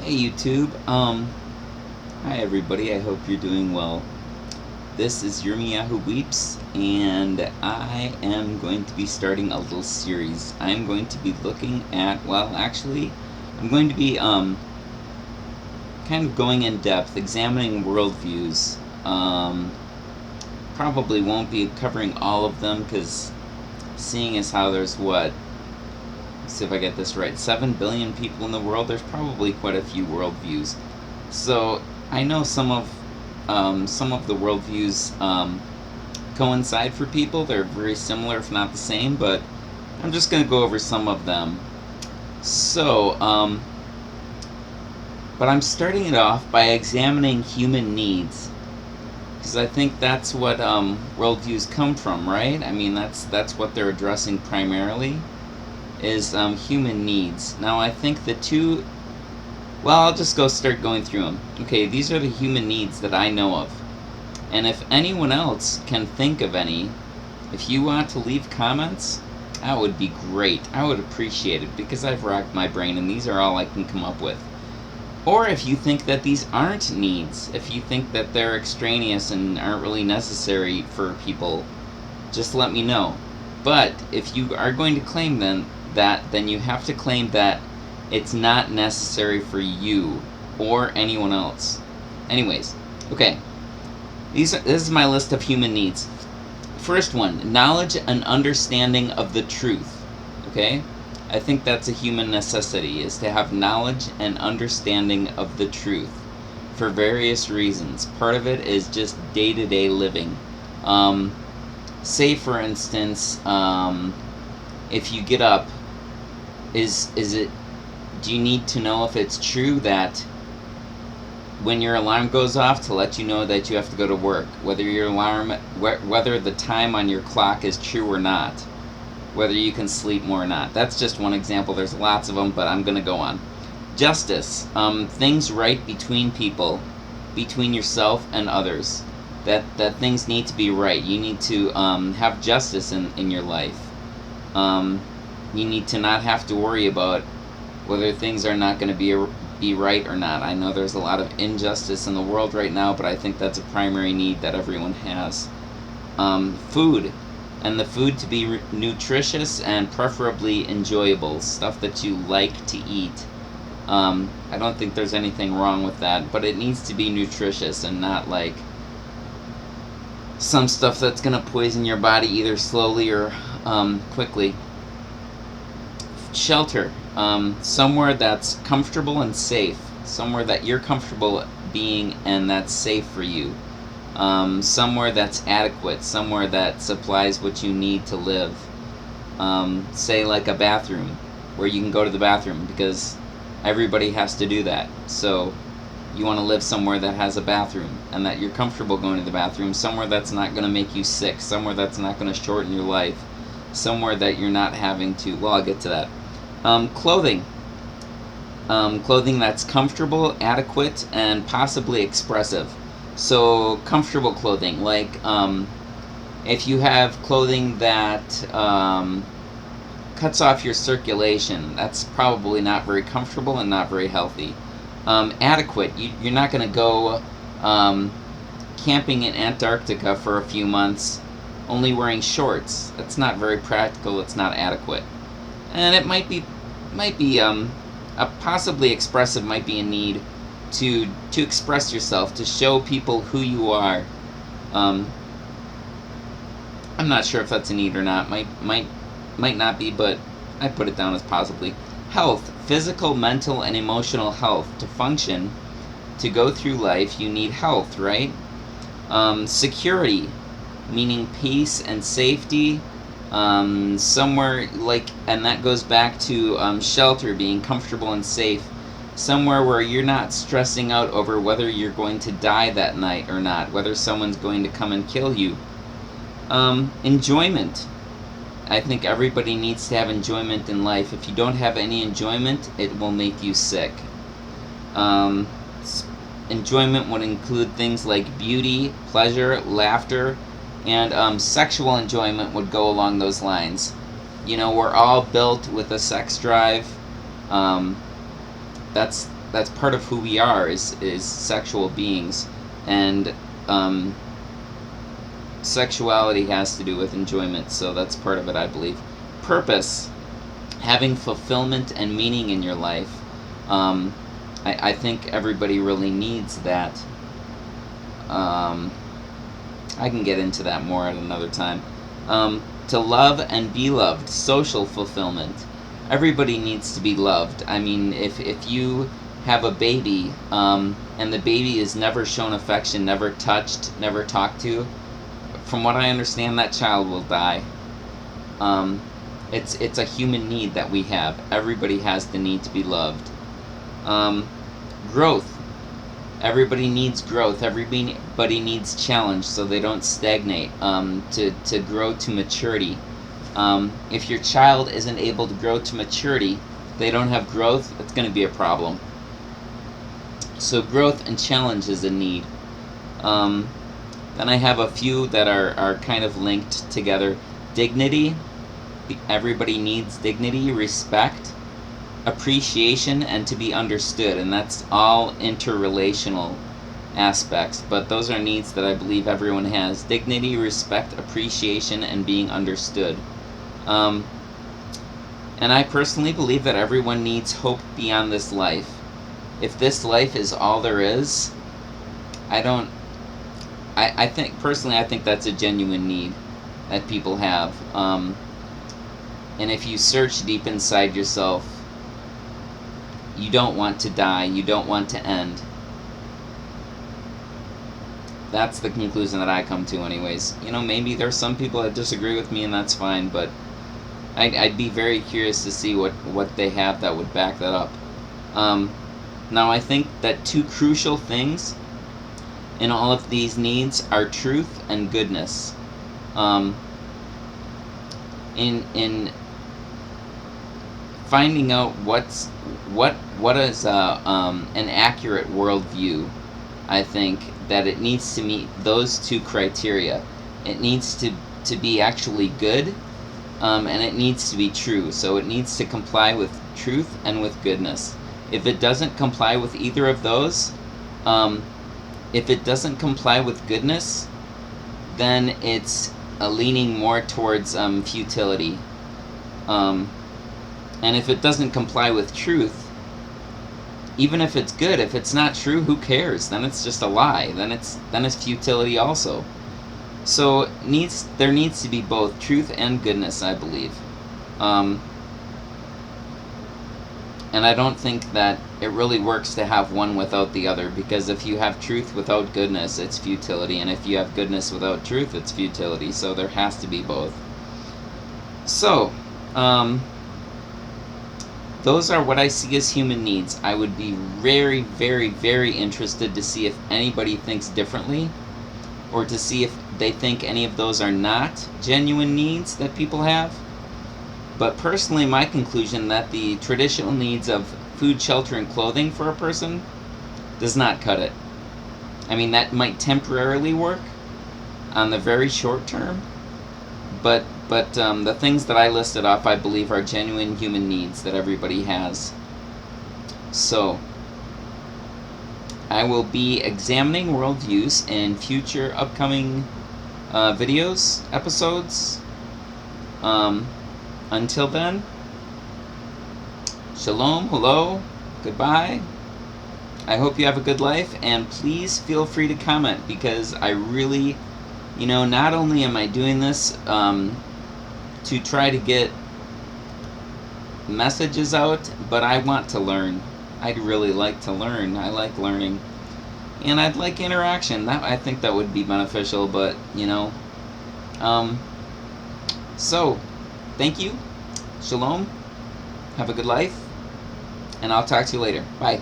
Hey YouTube. Hi everybody. I hope you're doing well. This is Yurmi Yahoo Weeps, and I am going to be starting a little series. I'm going to be looking at, I'm going to be kind of going in depth, examining worldviews. Probably won't be covering all of them because seeing as how there's let's see if I get this right, 7 billion people in the world, there's probably quite a few worldviews. So I know some of the worldviews coincide for people. They're very similar, if not the same, but I'm just going to go over some of them. So, but I'm starting it off by examining human needs, because I think that's what worldviews come from, right? I mean, that's what they're addressing primarily, is human needs. Now, I think the two. Well, I'll just start going through them. Okay, these are the human needs that I know of. And if anyone else can think of any, if you want to leave comments, that would be great. I would appreciate it because I've racked my brain and these are all I can come up with. Or if you think that these aren't needs, if you think that they're extraneous and aren't really necessary for people, just let me know. But if you are going to claim then you have to claim that it's not necessary for you or anyone else. Anyways, okay. This is my list of human needs. First one, knowledge and understanding of the truth. Okay? I think that's a human necessity, is to have knowledge and understanding of the truth for various reasons. Part of it is just day-to-day living. Say, for instance, if you get up, do you need to know if it's true that when your alarm goes off to let you know that you have to go to work, whether the time on your clock is true or not, whether you can sleep more or not? That's just one example. There's lots of them, but I'm going to go on. Justice, things right between people, between yourself and others. That things need to be right. You need to have justice in your life. You need to not have to worry about whether things are not going to be right or not. I know there's a lot of injustice in the world right now, but I think that's a primary need that everyone has. Food, and the food to be nutritious and preferably enjoyable, stuff that you like to eat. I don't think there's anything wrong with that, but it needs to be nutritious and not like some stuff that's going to poison your body either slowly or quickly. Shelter, somewhere that's comfortable and safe, somewhere that you're comfortable being and that's safe for you. Somewhere that's adequate, somewhere that supplies what you need to live. Say like a bathroom, where you can go to the bathroom, because everybody has to do that. So you want to live somewhere that has a bathroom and that you're comfortable going to the bathroom, somewhere that's not going to make you sick, somewhere that's not going to shorten your life, somewhere that you're not having to, well, I'll get to that. Clothing. Clothing that's comfortable, adequate, and possibly expressive. So comfortable clothing, like if you have clothing that cuts off your circulation, that's probably not very comfortable and not very healthy. Adequate, you're not going to go camping in Antarctica for a few months only wearing shorts. That's not very practical. It's not adequate. And it might be a possibly expressive, might be a need to express yourself, to show people who you are. I'm not sure if that's a need or not. Might not be, but I put it down as possibly. Health, physical, mental, and emotional health. To function, to go through life, you need health, right? Security, meaning peace and safety. Somewhere like, and that goes back to shelter, being comfortable and safe. Somewhere where you're not stressing out over whether you're going to die that night or not, whether someone's going to come and kill you. Enjoyment. I think everybody needs to have enjoyment in life. If you don't have any enjoyment, it will make you sick. Enjoyment would include things like beauty, pleasure, laughter, and sexual enjoyment would go along those lines. You know, we're all built with a sex drive. That's that's part of who we are, is sexual beings, and sexuality has to do with enjoyment, so that's part of it, I believe. Purpose, having fulfillment and meaning in your life. I think everybody really needs that. I can get into that more at another time. To love and be loved, social fulfillment. Everybody needs to be loved. I mean, if you have a baby, and the baby is never shown affection, never touched, never talked to, from what I understand, that child will die. It's a human need that we have. Everybody has the need to be loved. Growth. Everybody needs growth. Everybody needs challenge so they don't stagnate, to grow to maturity. If your child isn't able to grow to maturity, they don't have growth, it's going to be a problem. So growth and challenge is a need. Then I have a few that are kind of linked together. Dignity. Everybody needs dignity, respect, appreciation, and to be understood, and that's all interrelational aspects, but those are needs that I believe everyone has. Dignity, respect, appreciation, and being understood. And I personally believe that everyone needs hope beyond this life. If this life is all there is, I think, personally, I think that's a genuine need that people have. And if you search deep inside yourself, you don't want to die, you don't want to end. That's the conclusion that I come to anyways. Maybe there's some people that disagree with me, and that's fine, but I'd be very curious to see what they have that would back that up. Now, I think that two crucial things in all of these needs are truth and goodness. In finding out what is an accurate worldview, I think that it needs to meet those two criteria. It needs to be actually good, and it needs to be true. So it needs to comply with truth and with goodness. If it doesn't comply with either of those, if it doesn't comply with goodness, then it's leaning more towards futility. And if it doesn't comply with truth, even if it's good, if it's not true, who cares? Then it's just a lie. Then it's futility also. So there needs to be both truth and goodness, I believe. And I don't think that it really works to have one without the other, because if you have truth without goodness, it's futility, and if you have goodness without truth, it's futility. So there has to be both. So, those are what I see as human needs. I would be very, very, very interested to see if anybody thinks differently, or to see if they think any of those are not genuine needs that people have. But personally, my conclusion that the traditional needs of food, shelter, and clothing for a person does not cut it. I mean, that might temporarily work on the very short term, but the things that I listed off, I believe, are genuine human needs that everybody has. So, I will be examining worldviews in future upcoming videos, episodes. Until then, shalom, hello, goodbye. I hope you have a good life, and please feel free to comment, because I really, not only am I doing this to try to get messages out, but I want to learn. I'd really like to learn. I like learning. And I'd like interaction. I think that would be beneficial, but, so, thank you. Shalom. Have a good life. And I'll talk to you later. Bye.